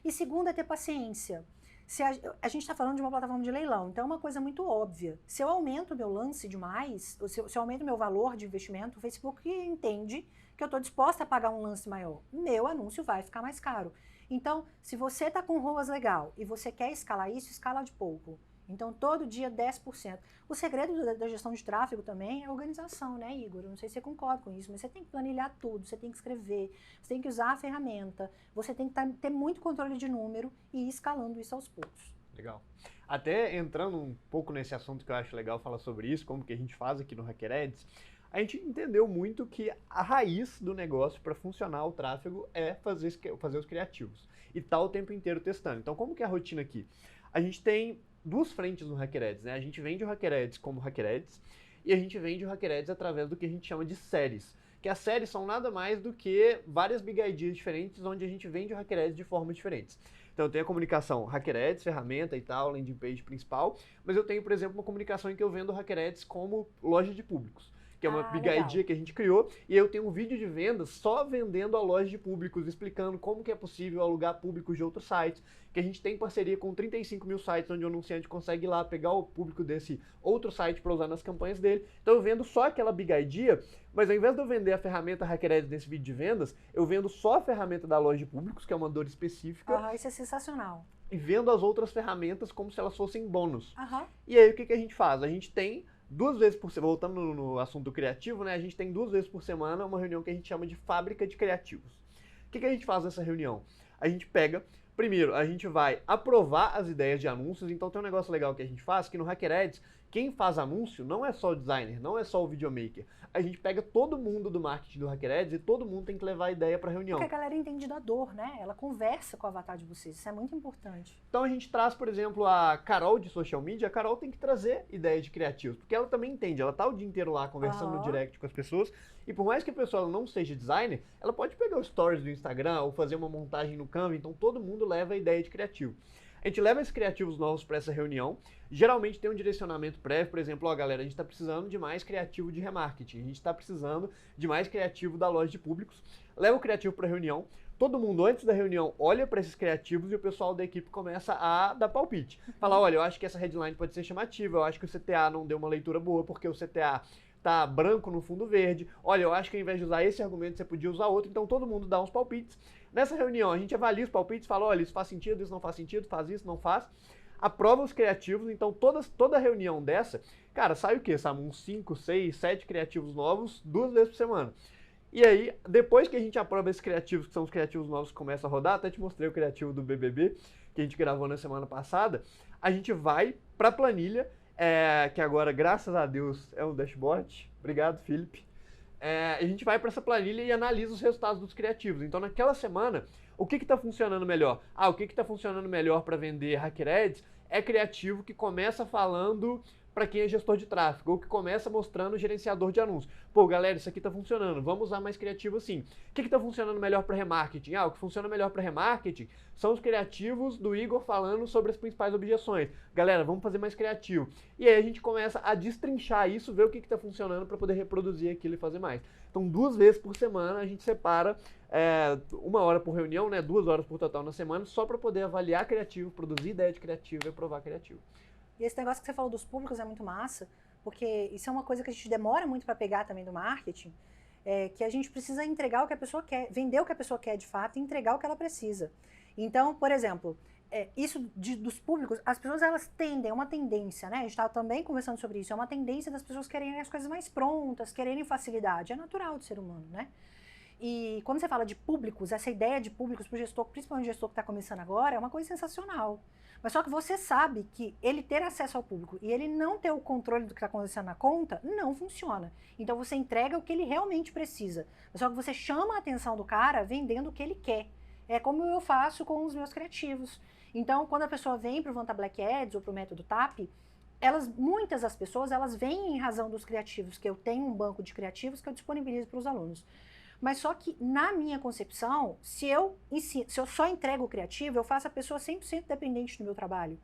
E segundo é ter paciência. Se a gente está falando de uma plataforma de leilão, então é uma coisa muito óbvia. Se eu aumento o meu lance demais, ou se eu aumento o meu valor de investimento, o Facebook entende que eu estou disposta a pagar um lance maior. Meu anúncio vai ficar mais caro. Então, se você está com ROAS legal e você quer escalar isso, escala de pouco. Então, todo dia 10%. O segredo da gestão de tráfego também é organização, né, Igor? Eu não sei se você concorda com isso, mas você tem que planilhar tudo, você tem que escrever, você tem que usar a ferramenta, você tem que ter muito controle de número e ir escalando isso aos poucos. Legal. Até entrando um pouco nesse assunto que eu acho legal falar sobre isso, como que a gente faz aqui no HackerEds, a gente entendeu muito que a raiz do negócio para funcionar o tráfego é fazer os criativos. E tá o tempo inteiro testando. Então, como que é a rotina aqui? A gente tem duas frentes no HackerEds, né? A gente vende o HackerEds como HackerEds e a gente vende o HackerEds através do que a gente chama de séries. Que as séries são nada mais do que várias big ideas diferentes onde a gente vende o HackerEds de formas diferentes. Então eu tenho a comunicação HackerEds, ferramenta e tal, landing page principal, mas eu tenho, por exemplo, uma comunicação em que eu vendo o HackerEds como loja de públicos, que é uma big idea que a gente criou, e eu tenho um vídeo de vendas só vendendo a loja de públicos, explicando como que é possível alugar públicos de outros sites, que a gente tem parceria com 35 mil sites, onde o anunciante consegue ir lá pegar o público desse outro site para usar nas campanhas dele. Então eu vendo só aquela big idea, mas ao invés de eu vender a ferramenta HackerEds nesse vídeo de vendas, eu vendo só a ferramenta da loja de públicos, que é uma dor específica. Isso é sensacional. E vendo as outras ferramentas como se elas fossem bônus. E aí o que a gente faz? A gente tem 2 vezes por semana, voltando no assunto criativo, né? A gente tem 2 vezes por semana uma reunião que a gente chama de fábrica de criativos. O que a gente faz nessa reunião? A gente pega Primeiro, a gente vai aprovar as ideias de anúncios, então tem um negócio legal que a gente faz, que no Hacker Ads, quem faz anúncio não é só o designer, não é só o videomaker. A gente pega todo mundo do marketing do Hacker Ads e todo mundo tem que levar a ideia para reunião. Porque a galera entende da dor, né? Ela conversa com o avatar de vocês, isso é muito importante. Então a gente traz, por exemplo, a Carol de social media, a Carol tem que trazer ideias de criativos, porque ela também entende, ela tá o dia inteiro lá conversando no direct com as pessoas, e por mais que a pessoa não seja designer, ela pode pegar os stories do Instagram ou fazer uma montagem no Canva, então todo mundo leva a ideia de criativo. A gente leva esses criativos novos para essa reunião, geralmente tem um direcionamento prévio, por exemplo, ó galera, a gente está precisando de mais criativo de remarketing, a gente está precisando de mais criativo da loja de públicos, leva o criativo para a reunião, todo mundo antes da reunião olha para esses criativos e o pessoal da equipe começa a dar palpite. Fala, olha, eu acho que essa headline pode ser chamativa, eu acho que o CTA não deu uma leitura boa porque o CTA tá branco no fundo verde, olha, eu acho que ao invés de usar esse argumento você podia usar outro, então todo mundo dá uns palpites. Nessa reunião a gente avalia os palpites, fala, olha, isso faz sentido, isso não faz sentido, faz isso, não faz. Aprova os criativos, então toda reunião dessa, cara, sai o quê? Sabe, uns 5, 6, 7 criativos novos 2 vezes por semana. E aí, depois que a gente aprova esses criativos, que são os criativos novos que começam a rodar, até te mostrei o criativo do BBB, que a gente gravou na semana passada, a gente vai pra planilha, que agora, graças a Deus, é um dashboard. Obrigado, Felipe. A gente vai para essa planilha e analisa os resultados dos criativos. Então, naquela semana, o que está funcionando melhor? O que está funcionando melhor para vender Hacker Ads é criativo que começa falando para quem é gestor de tráfego, ou que começa mostrando o gerenciador de anúncios. Pô, galera, isso aqui tá funcionando, vamos usar mais criativo assim. O que tá funcionando melhor para remarketing? O que funciona melhor para remarketing são os criativos do Igor falando sobre as principais objeções. Galera, vamos fazer mais criativo. E aí a gente começa a destrinchar isso, ver o que tá funcionando para poder reproduzir aquilo e fazer mais. Então, 2 vezes por semana a gente separa 1 hora por reunião, né, 2 horas por total na semana, só para poder avaliar criativo, produzir ideia de criativo e aprovar criativo. E esse negócio que você falou dos públicos é muito massa, porque isso é uma coisa que a gente demora muito para pegar também do marketing, que a gente precisa entregar o que a pessoa quer, vender o que a pessoa quer de fato e entregar o que ela precisa. Então, por exemplo, isso dos públicos, as pessoas elas tendem, é uma tendência, né? A gente estava também conversando sobre isso, é uma tendência das pessoas quererem as coisas mais prontas, quererem facilidade, é natural do ser humano, né? E quando você fala de públicos, essa ideia de públicos para o gestor, principalmente o gestor que está começando agora, é uma coisa sensacional. Mas só que você sabe que ele ter acesso ao público e ele não ter o controle do que está acontecendo na conta, não funciona. Então você entrega o que ele realmente precisa. Mas só que você chama a atenção do cara vendendo o que ele quer. É como eu faço com os meus criativos. Então, quando a pessoa vem para o Vanta Black Ads ou para o método TAP, muitas das pessoas, elas vêm em razão dos criativos, que eu tenho um banco de criativos que eu disponibilizo para os alunos. Mas só que, na minha concepção, se eu só entrego o criativo, eu faço a pessoa 100% dependente do meu trabalho.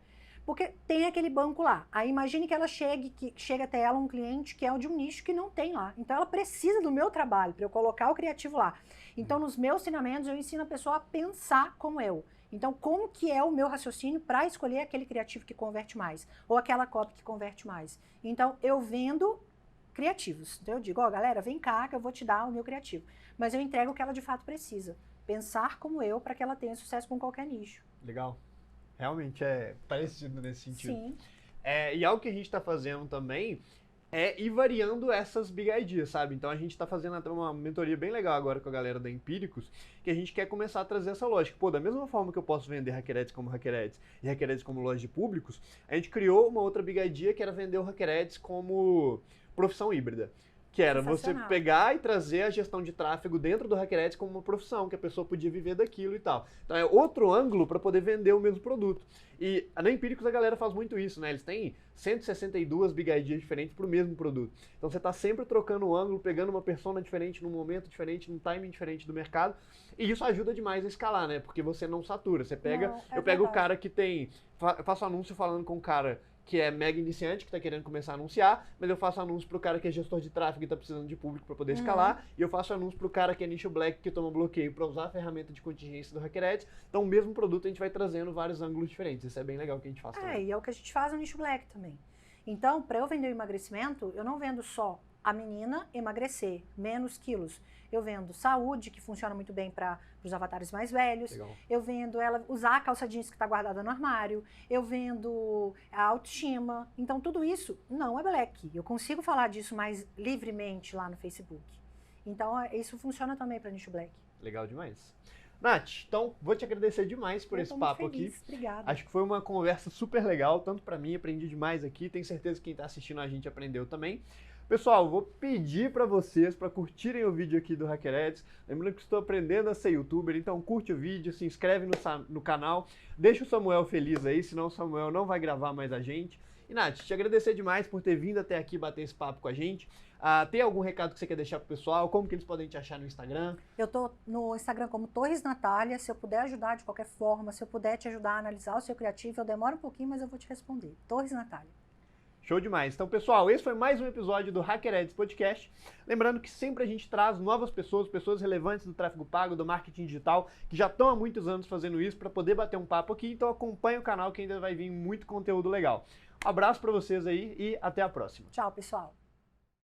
Porque tem aquele banco lá. Aí imagine que ela chega até ela um cliente que é de um nicho que não tem lá. Então ela precisa do meu trabalho para eu colocar o criativo lá. Então nos meus treinamentos eu ensino a pessoa a pensar como eu. Então como que é o meu raciocínio para escolher aquele criativo que converte mais? Ou aquela copy que converte mais? Então eu vendo criativos. Então eu digo, ó, galera, vem cá que eu vou te dar o meu criativo. Mas eu entrego o que ela de fato precisa. Pensar como eu para que ela tenha sucesso com qualquer nicho. Legal. Realmente é parecido nesse sentido. Sim. E algo que a gente está fazendo também é ir variando essas big ideas, sabe? Então a gente está fazendo até uma mentoria bem legal agora com a galera da Empíricos, que a gente quer começar a trazer essa lógica. Pô, da mesma forma que eu posso vender Hacker Ads como Hacker Ads e Hacker Ads como loja de públicos, a gente criou uma outra big idea que era vender o Hacker Ads como profissão híbrida. Que era você pegar e trazer a gestão de tráfego dentro do Hacker Ads como uma profissão, que a pessoa podia viver daquilo e tal. Então é outro ângulo para poder vender o mesmo produto. E na Empíricos a galera faz muito isso, né? Eles têm 162 big ideas diferentes para o mesmo produto. Então você está sempre trocando o ângulo, pegando uma persona diferente, num momento diferente, num timing diferente do mercado. E isso ajuda demais a escalar, né? Porque você não satura. Você pega, eu pego o cara que tem... Eu faço anúncio falando com o cara que é mega iniciante, que está querendo começar a anunciar, mas eu faço anúncio para o cara que é gestor de tráfego e está precisando de público para poder escalar, e eu faço anúncio para o cara que é nicho black, que toma bloqueio para usar a ferramenta de contingência do Hacker Ads. Então, o mesmo produto a gente vai trazendo vários ângulos diferentes. Isso é bem legal que a gente faz também. E é o que a gente faz no nicho black também. Então, para eu vender o emagrecimento, eu não vendo só a menina emagrecer, menos quilos. Eu vendo saúde, que funciona muito bem para os avatares mais velhos. Legal. Eu vendo ela usar a calça jeans que está guardada no armário. Eu vendo a autoestima. Então, tudo isso não é black. Eu consigo falar disso mais livremente lá no Facebook. Então, isso funciona também para nicho black. Legal demais. Nath, então vou te agradecer demais por esse papo aqui. Obrigada. Acho que foi uma conversa super legal, tanto para mim, aprendi demais aqui. Tenho certeza que quem está assistindo a gente aprendeu também. Pessoal, vou pedir para vocês para curtirem o vídeo aqui do HackerEds. Lembrando que estou aprendendo a ser youtuber, então curte o vídeo, se inscreve no canal, deixa o Samuel feliz aí, senão o Samuel não vai gravar mais a gente. E Nath, te agradecer demais por ter vindo até aqui bater esse papo com a gente. Tem algum recado que você quer deixar pro pessoal? Como que eles podem te achar no Instagram? Eu tô no Instagram como Torres Natália. Se eu puder ajudar de qualquer forma, se eu puder te ajudar a analisar o seu criativo, eu demoro um pouquinho, mas eu vou te responder. Torres Natália. Show demais. Então, pessoal, esse foi mais um episódio do HackerEds Podcast. Lembrando que sempre a gente traz novas pessoas, pessoas relevantes do tráfego pago, do marketing digital, que já estão há muitos anos fazendo isso para poder bater um papo aqui. Então, acompanhe o canal que ainda vai vir muito conteúdo legal. Um abraço para vocês aí e até a próxima. Tchau, pessoal.